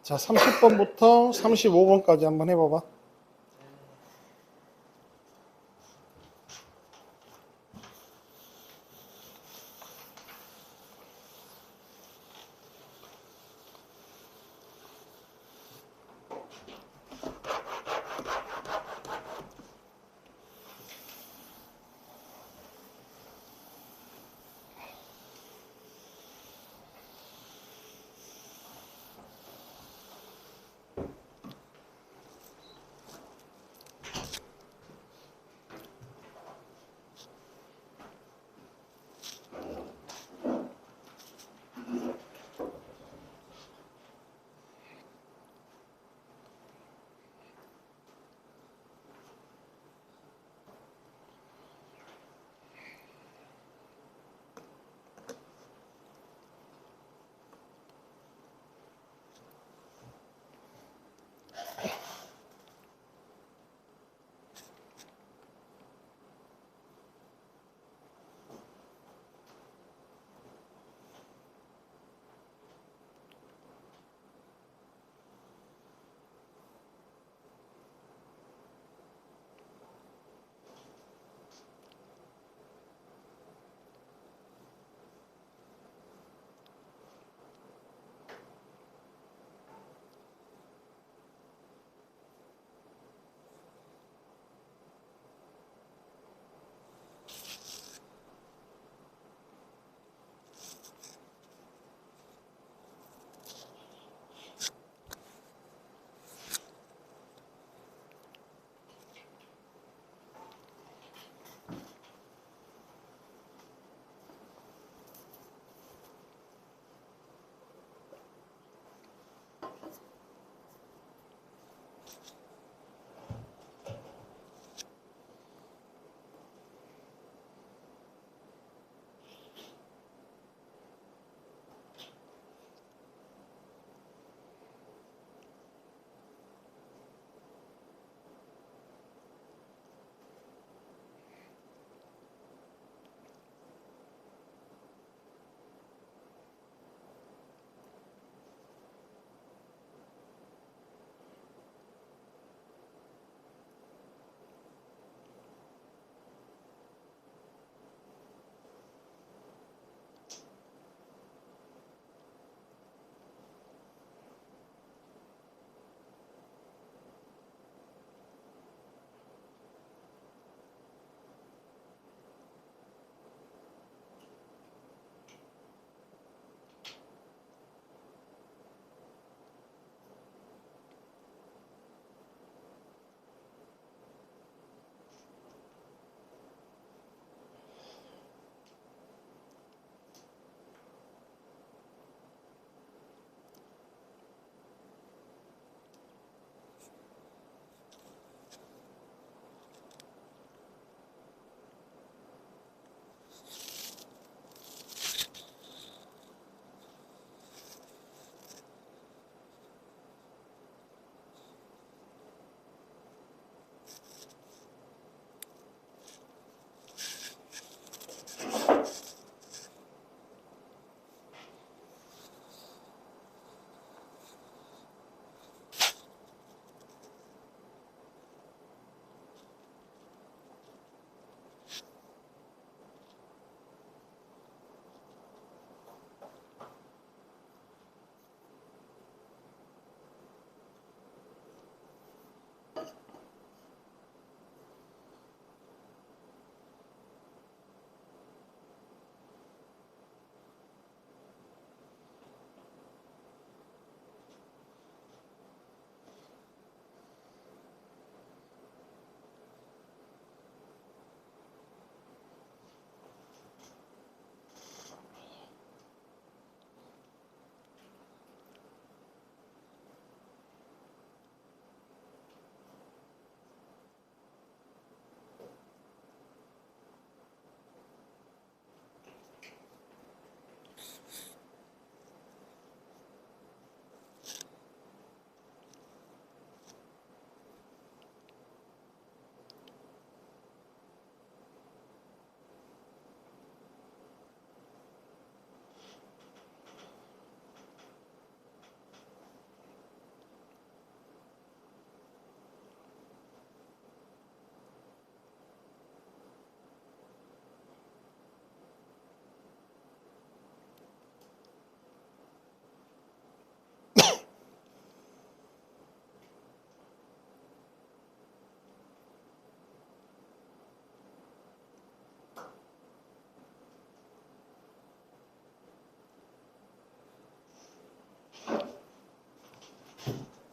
자, 30번부터 35번까지 한번 해봐봐.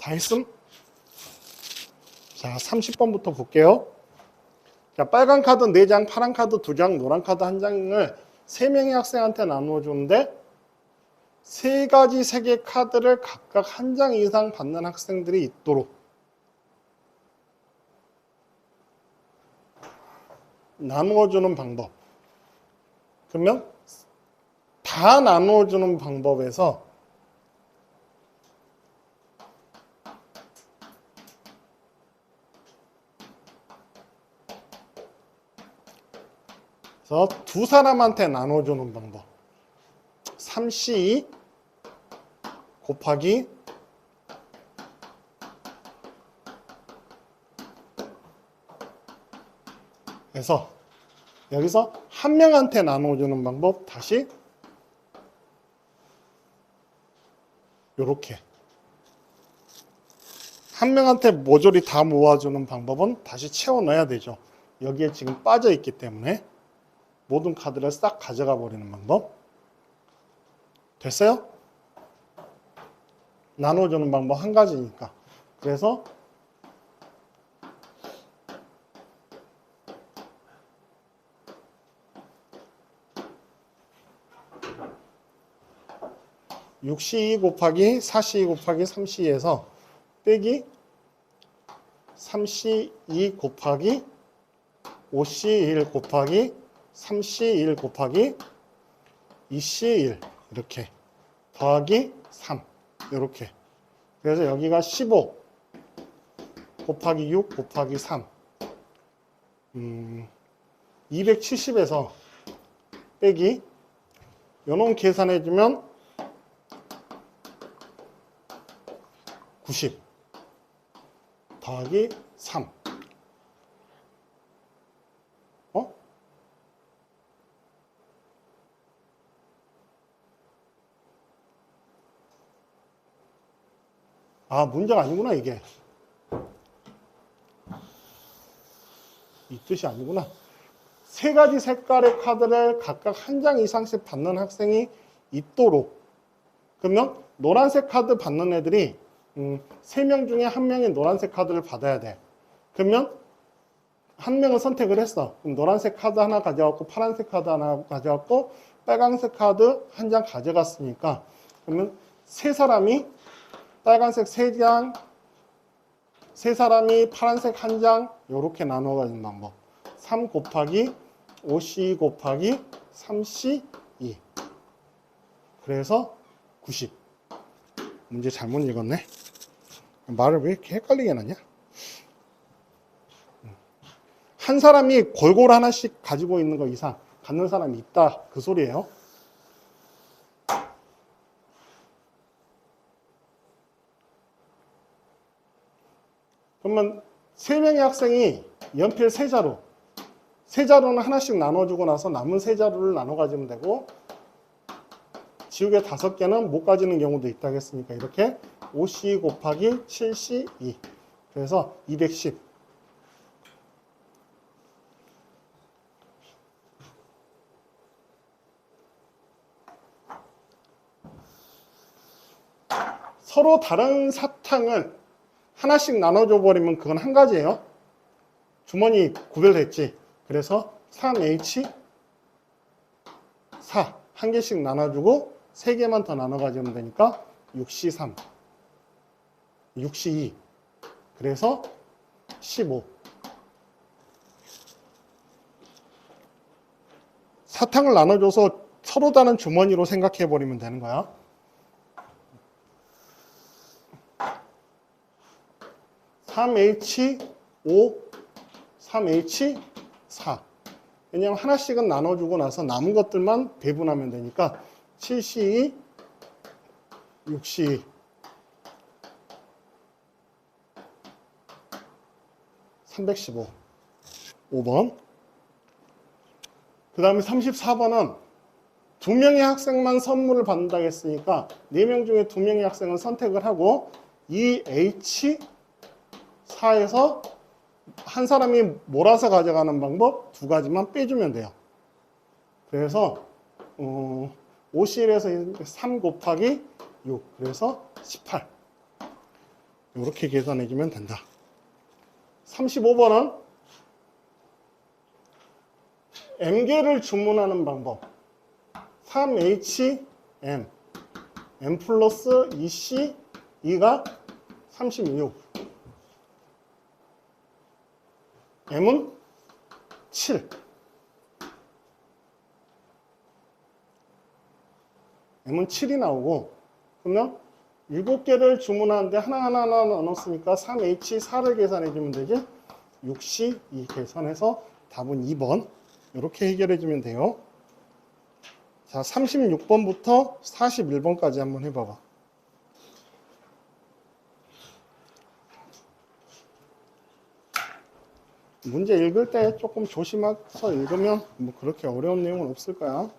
다 했음? 자, 30번부터 볼게요. 자, 빨간 카드 4장, 파란 카드 2장, 노란 카드 1장을 3명의 학생한테 나누어 주는데 3가지 색의 카드를 각각 1장 이상 받는 학생들이 있도록 나누어 주는 방법. 그러면 다 나누어 주는 방법에서 그래서 두 사람한테 나눠주는 방법. 3C 곱하기 해서 여기서 한 명한테 나눠주는 방법 다시 요렇게 한 명한테 모조리 다 모아주는 방법은 다시 채워 넣어야 되죠. 여기에 지금 빠져 있기 때문에 모든 카드를 싹 가져가 버리는 방법. 됐어요? 나눠주는 방법 한 가지니까. 그래서 (6C2) 곱하기 (4C2) 곱하기 (3C2)에서 빼기 (3C2) 곱하기 (5C1) 곱하기 (3C1) 곱하기 (2C1) 이렇게 더하기 3 이렇게. 그래서 여기가 15 곱하기 6 곱하기 3 270에서 빼기 요놈 계산해주면 90 더하기 3 문제가 아니구나. 이게 이 뜻이 아니구나. 3가지 색깔의 카드를 각각 1장 이상씩 받는 학생이 있도록. 그러면 노란색 카드 받는 애들이 3명 중에 1명이 노란색 카드를 받아야 돼. 그러면 한 명은 선택을 했어. 그럼 노란색 카드 하나 가져왔고 파란색 카드 하나 가져왔고 빨간색 카드 1장 가져갔으니까 그러면 3사람이 빨간색 3장, 3사람이 파란색 1장 이렇게 나눠가는 방법. 3 곱하기 5C 곱하기 3C2 그래서 90. 문제 잘못 읽었네. 말을 왜 이렇게 헷갈리게 해놨냐? 한 사람이 골고루 하나씩 가지고 있는 거 이상 갖는 사람이 있다 그 소리예요. 그러면 3명의 학생이 연필 3자루 3자루는 하나씩 나눠주고 나서 남은 3자루를 나눠 가지면 되고 지우개 5개는 못 가지는 경우도 있다고 했으니까 이렇게 5C 곱하기 7C2 그래서 210 서로 다른 사탕을 하나씩 나눠줘 버리면 그건 한 가지예요. 주머니 구별됐지. 그래서 3H 4 한 개씩 나눠주고 3개만 더 나눠 가지면 되니까 6C3 6C2 그래서 15 사탕을 나눠줘서 서로 다른 주머니로 생각해 버리면 되는 거야. 3H5 3H4 왜냐하면 하나씩은 나눠주고 나서 남은 것들만 배분하면 되니까 7C2 6C2 315 5번 그 다음에 34번은 2명의 학생만 선물을 받는다고 했으니까 4명 중에 2명의 학생은 선택을 하고 이 H4에서 한 사람이 몰아서 가져가는 방법 2가지만 빼주면 돼요. 그래서 5C에서 3 곱하기 6 그래서 18 이렇게 계산해주면 된다. 35번은 M개를 주문하는 방법. 3HM, M 플러스 2C, 2가 36. M은 7. M은 7이 나오고, 그러면 7개를 주문하는데 하나하나 넣었으니까 3H4를 계산해주면 되지? 6C, 2 계산해서 답은 2번. 이렇게 해결해주면 돼요. 자, 36번부터 41번까지 한번 해봐봐. 문제 읽을 때 조금 조심해서 읽으면 뭐 그렇게 어려운 내용은 없을 거야.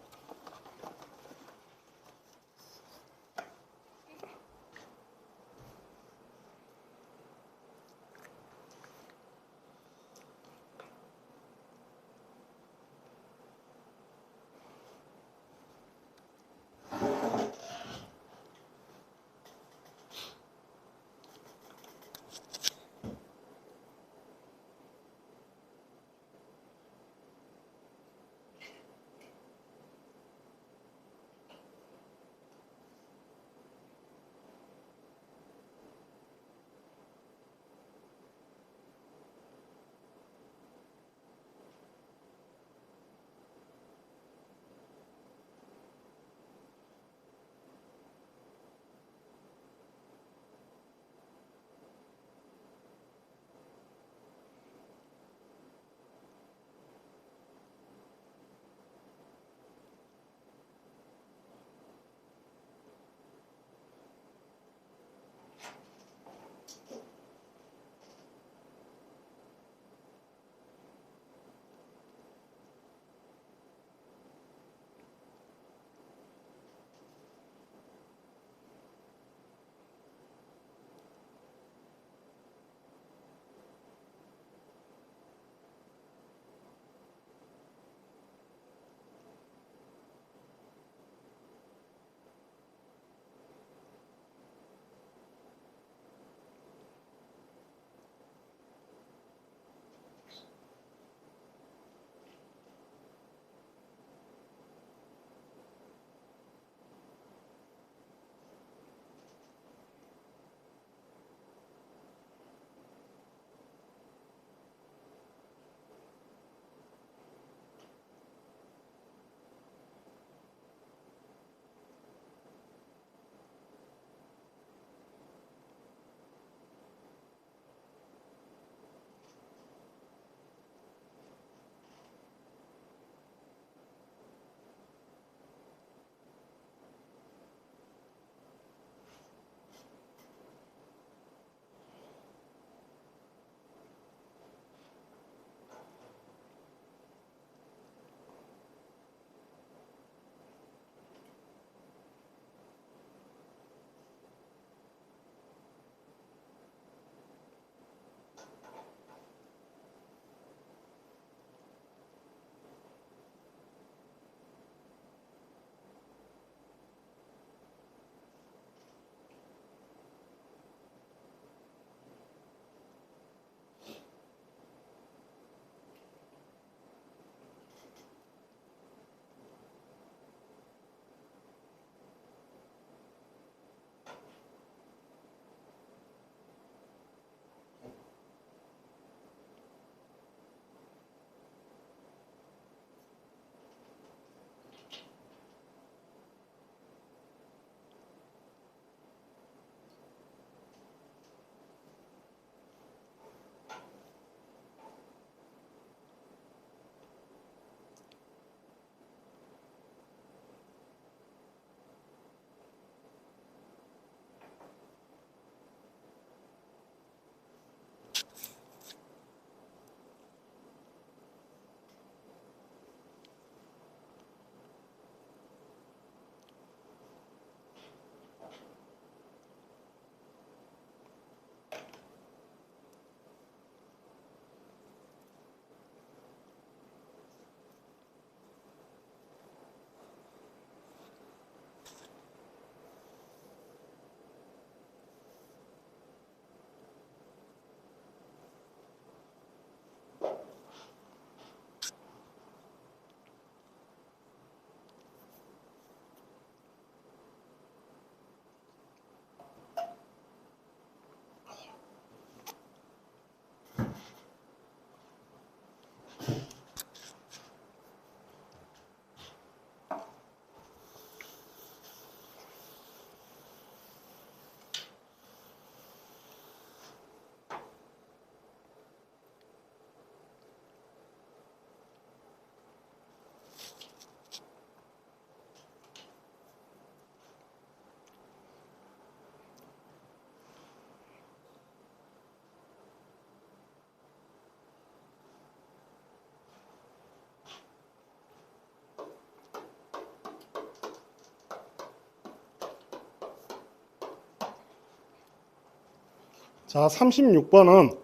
자, 36번은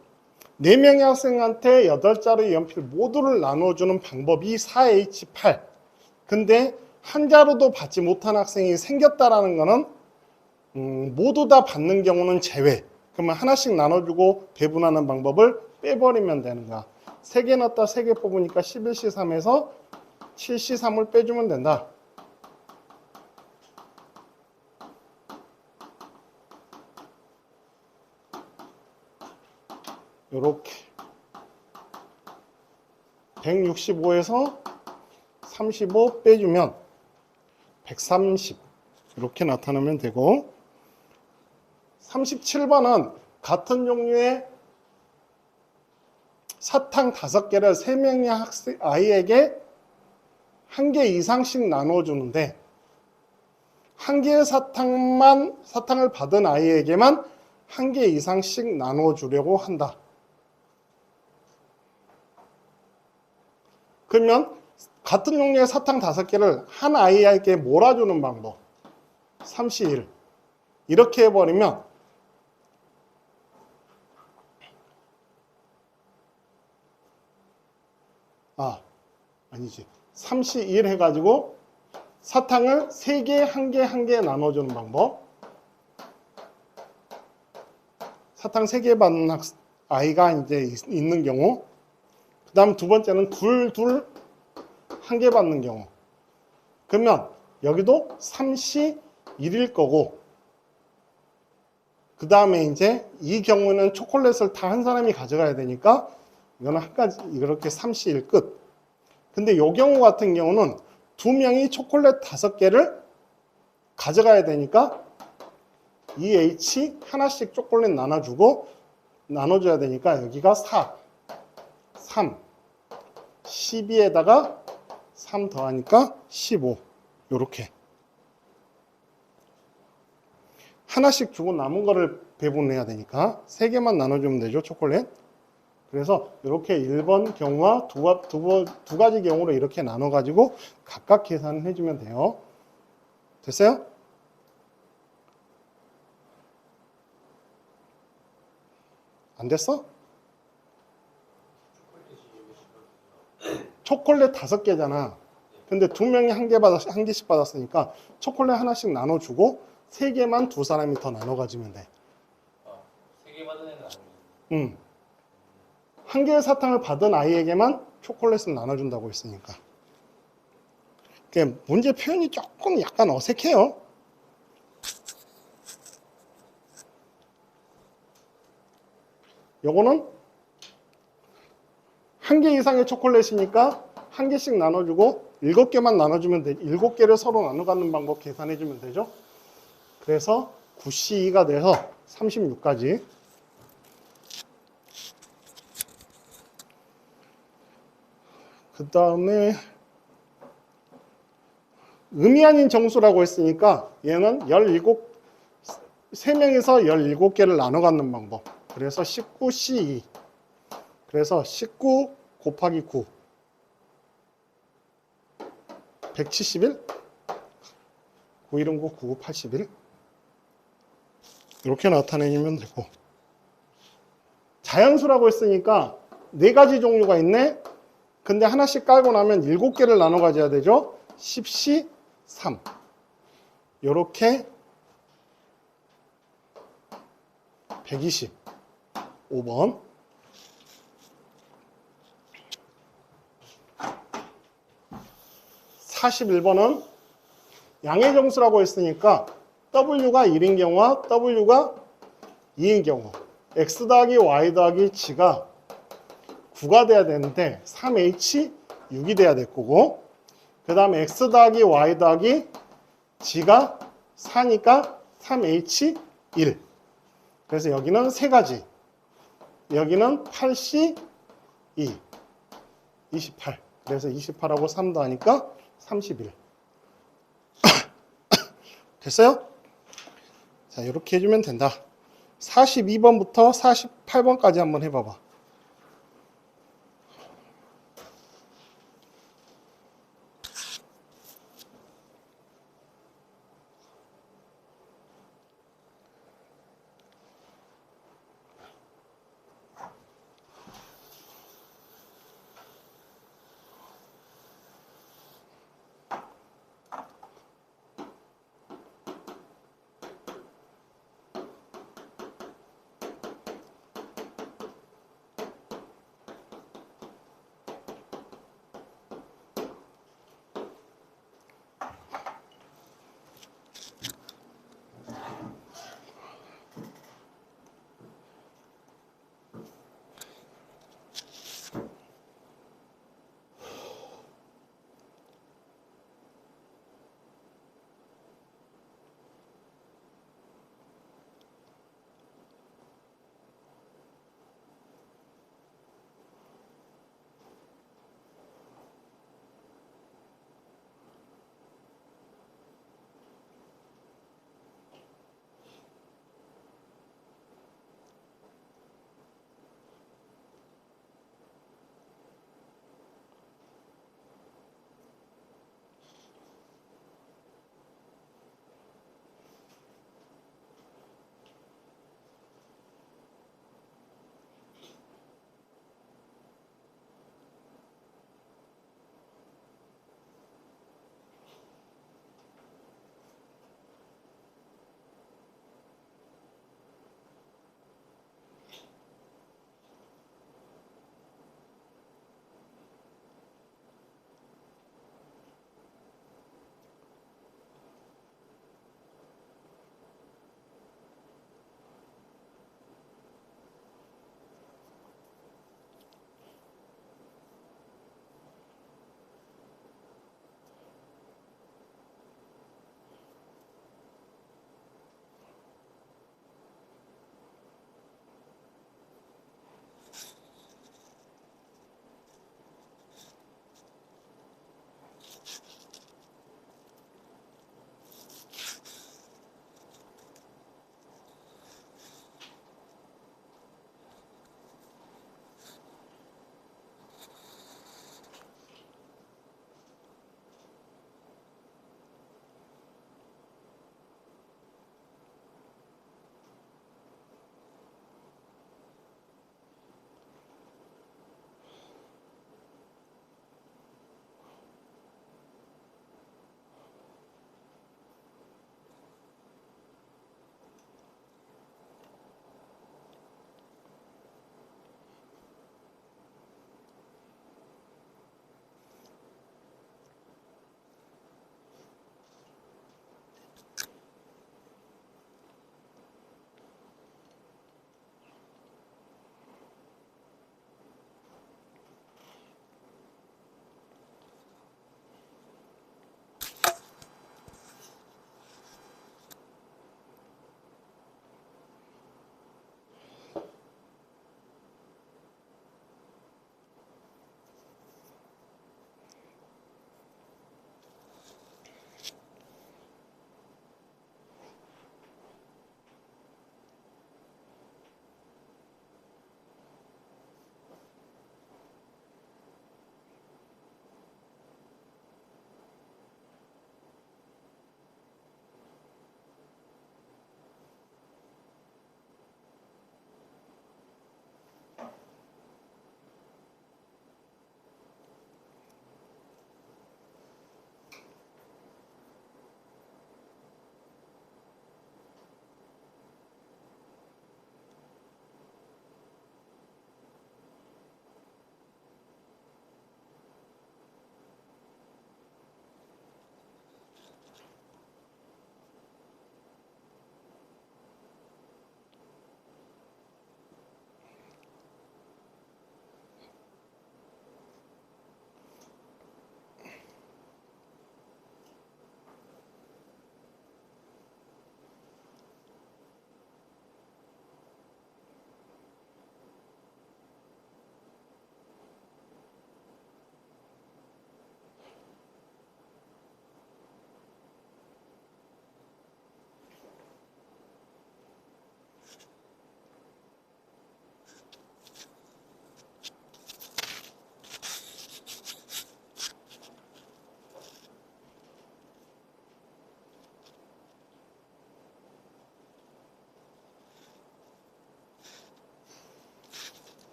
4명의 학생한테 8자루의 연필 모두를 나눠주는 방법이 4H8. 근데 한 자루도 받지 못한 학생이 생겼다라는 거는 모두 다 받는 경우는 제외. 그러면 하나씩 나눠주고 배분하는 방법을 빼버리면 되는 거야. 3개 넣었다 3개 뽑으니까 11C3에서 7C3을 빼주면 된다. 요렇게 165에서 35 빼주면 130 이렇게 나타나면 되고, 37번은 같은 종류의 사탕 5개를 3명의 아이에게 1개 이상씩 나눠주는데, 1개의 사탕을 받은 아이에게만 1개 이상씩 나눠주려고 한다. 그러면 같은 종류의 사탕 5개를 한 아이에게 몰아주는 방법 3C1 이렇게 해버리면 아니지 3C1 해가지고 사탕을 3개 1개 나눠주는 방법. 사탕 3개 받는 아이가 이제 있는 경우, 그 다음 두 번째는 둘 1개 받는 경우. 그러면 여기도 3C1일 거고, 그 다음에 이제 이 경우는 초콜릿을 다 한 사람이 가져가야 되니까 이거는 한 가지 이렇게 3C1 끝. 근데 이 경우 같은 경우는 2명이 초콜릿 5개를 가져가야 되니까 EH 하나씩 초콜릿 나눠줘야 되니까 여기가 4, 3, 12에다가 3 더하니까 15 요렇게 하나씩 주고 남은 거를 배분해야 되니까 3개만 나눠주면 되죠, 초콜릿. 그래서 이렇게 1번 경우와 두 가지 경우로 이렇게 나눠가지고 각각 계산을 해주면 돼요. 됐어요? 안 됐어? 초콜릿 5개잖아. 근데 2명이 1개씩 받았으니까 초콜릿 하나씩 나눠주고 3개만 두 사람이 더 나눠 가지면 돼. 3개 받은 애는 아니지. 응. 1개의 사탕을 받은 아이에게만 초콜릿을 나눠준다고 했으니까. 문제 표현이 조금 약간 어색해요. 요거는 1개 이상의 초콜릿이니까 1개씩 나눠주고 7개만 나눠주면 돼. 7개를 서로 나눠 갖는 방법 계산해주면 되죠. 그래서 9C2가 돼서 36까지. 그 다음에 의미 아닌 정수라고 했으니까 얘는 3명에서 17개를 나눠 갖는 방법. 그래서 19C2. 그래서 19 곱하기 9. 171. 919, 99, 81. 이렇게 나타내면 되고. 자연수라고 했으니까 4가지 종류가 있네. 근데 하나씩 깔고 나면 7개를 나눠 가져야 되죠. 10C 3. 요렇게 120. 5번. 41번은 양의 정수라고 했으니까 W가 1인 경우와 W가 2인 경우, X 더하기 Y 더하기 G가 9가 돼야 되는데 3H 6이 돼야 될 거고, 그 다음에 X 더하기 Y 더하기 G가 4니까 3H 1. 그래서 여기는 3가지. 여기는 8C 2. 28. 그래서 28하고 3 더하니까 31. 됐어요? 자, 이렇게 해주면 된다. 42번부터 48번까지 한번 해봐봐.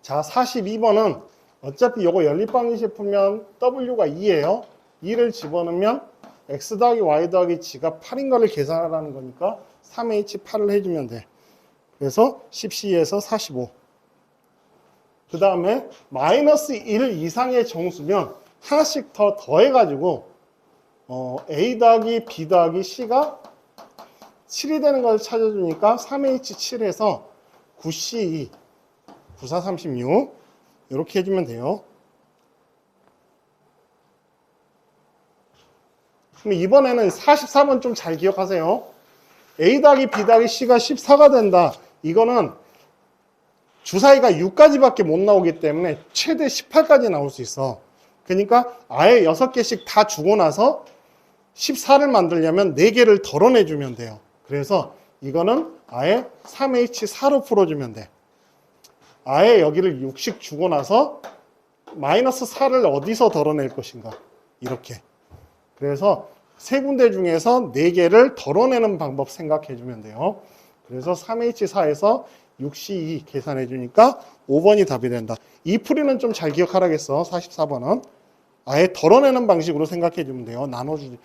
자, 42번은 어차피 요거 연립방정식 풀면 W가 2예요. 2를 집어넣으면 X 더하기 Y 더하기 G가 8인 거를 계산하라는 거니까 3H8을 해주면 돼. 그래서 10C에서 45. 그 다음에 마이너스 1 이상의 정수면 하나씩 더 더해가지고 A 더하기 B 더하기 C가 7이 되는 걸 찾아주니까 3H7에서 9C2 9436 이렇게 해주면 돼요. 그럼 이번에는 44번 좀 잘 기억하세요. A 더하기 B 더하기 C가 14가 된다. 이거는 주사위가 6까지밖에 못 나오기 때문에 최대 18까지 나올 수 있어. 그러니까 아예 6개씩 다 주고 나서 14를 만들려면 4개를 덜어내주면 돼요. 그래서 이거는 아예 3H4로 풀어주면 돼. 아예 여기를 6씩 주고 나서 마이너스 4를 어디서 덜어낼 것인가. 이렇게. 그래서 세 군데 중에서 4개를 덜어내는 방법 생각해 주면 돼요. 그래서 3H4에서 6C2 계산해 주니까 5번이 답이 된다. 이 풀이는 좀 잘 기억하라겠어. 44번은. 아예 덜어내는 방식으로 생각해 주면 돼요. 나눠주지.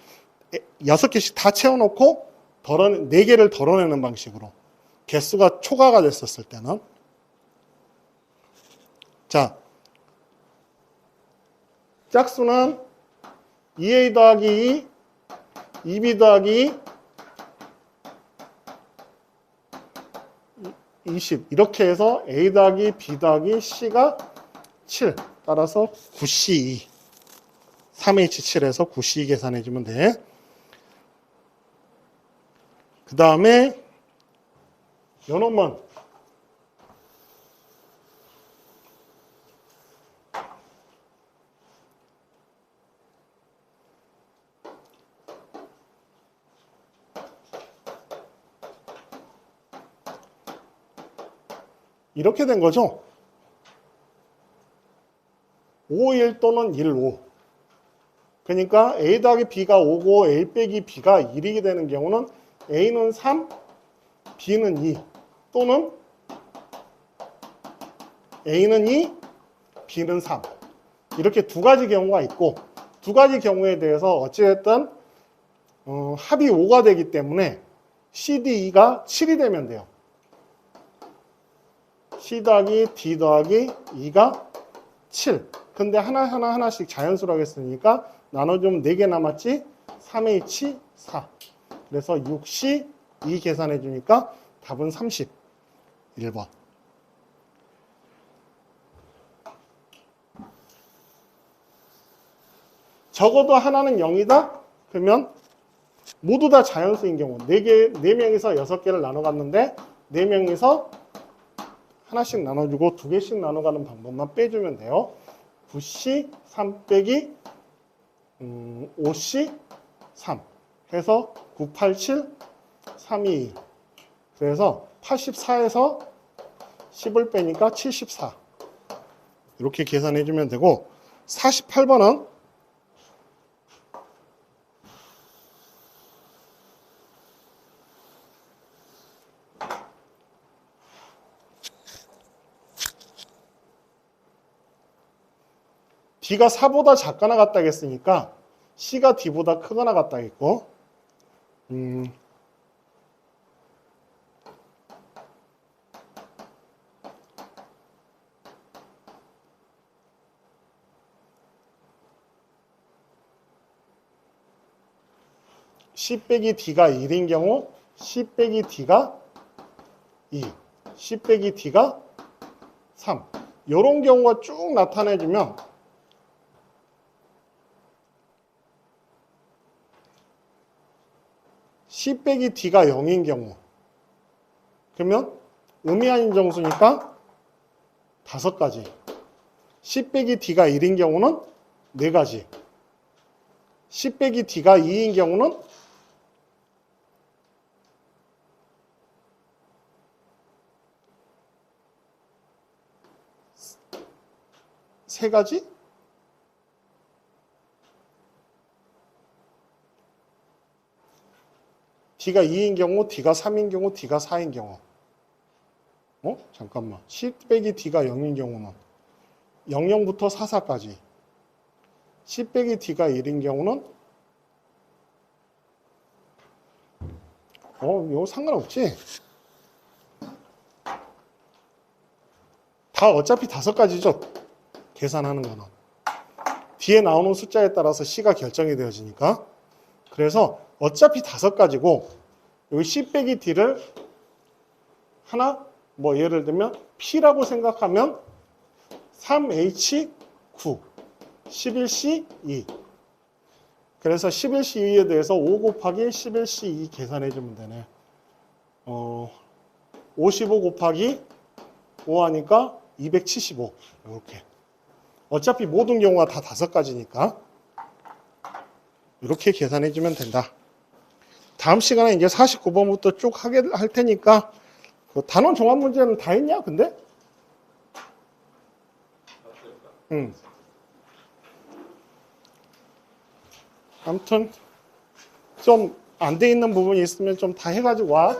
6개씩 다 채워놓고 4개를 덜어내는 방식으로. 개수가 초과가 됐었을 때는. 자, 짝수는 2A 더하기 2, 2B 더하기 20 이렇게 해서 A 더하기 B 더하기 C가 7 따라서 9C2 3H7에서 9C2 계산해 주면 돼. 그 다음에 요놈은 이렇게 된 거죠. 5, 1 또는 1, 5. 그러니까 A 더하기 B가 5고 A 빼기 B가 1이게 되는 경우는 A는 3, B는 2 또는 A는 2, B는 3 이렇게 두 가지 경우가 있고 두 가지 경우에 대해서 어찌됐든 합이 5가 되기 때문에 CDE가 7이 되면 돼요. C 더하기 D 더하기 2가 7. 근데 하나씩 자연수라고 했으니까 나눠주면 4개 남았지? 3H4. 그래서 6C 2 계산해 주니까 답은 31번. 적어도 하나는 0이다? 그러면 모두 다 자연수인 경우 4명이서 6개를 나눠 갔는데 4명이서 하나씩 나눠주고 2개씩 나눠가는 방법만 빼주면 돼요. 9C 3 빼기 5C 3 해서 987 321 그래서 84에서 10을 빼니까 74 이렇게 계산해 주면 되고 48번은 D가 4보다 작거나 같다겠으니까 C가 D보다 크거나 같다겠고 10 빼기 D가 1인 경우 10 빼기 D가 2, 10 빼기 D가 3 이런 경우가 쭉 나타내주면 10 빼기 D가 0인 경우 그러면 의미 아닌 정수니까 5가지 10 빼기 D가 1인 경우는 4가지 10 빼기 D가 2인 경우는 3가지? D가 2인 경우, D가 3인 경우, D가 4인 경우 잠깐만. C 빼기 D가 0인 경우는 00부터 44까지. C 빼기 D가 1인 경우는 이거 상관없지? 다 어차피 5가지죠. 계산하는 거는. 뒤에 나오는 숫자에 따라서 C가 결정이 되어지니까. 그래서 어차피 5가지고 여기 C 빼기 D를 하나 뭐 예를 들면 P라고 생각하면 3H9 11C2 그래서 11C2에 대해서 5 곱하기 11C2 계산해 주면 되네. 55 곱하기 5 하니까 275 이렇게. 어차피 모든 경우가 다 5가지니까 이렇게 계산해 주면 된다. 다음 시간에 이제 49번부터 쭉 하게 할 테니까 그 단원 종합 문제는 다 했냐 근데? 응. 아무튼 좀 안 돼 있는 부분이 있으면 좀 다 해가지고 와.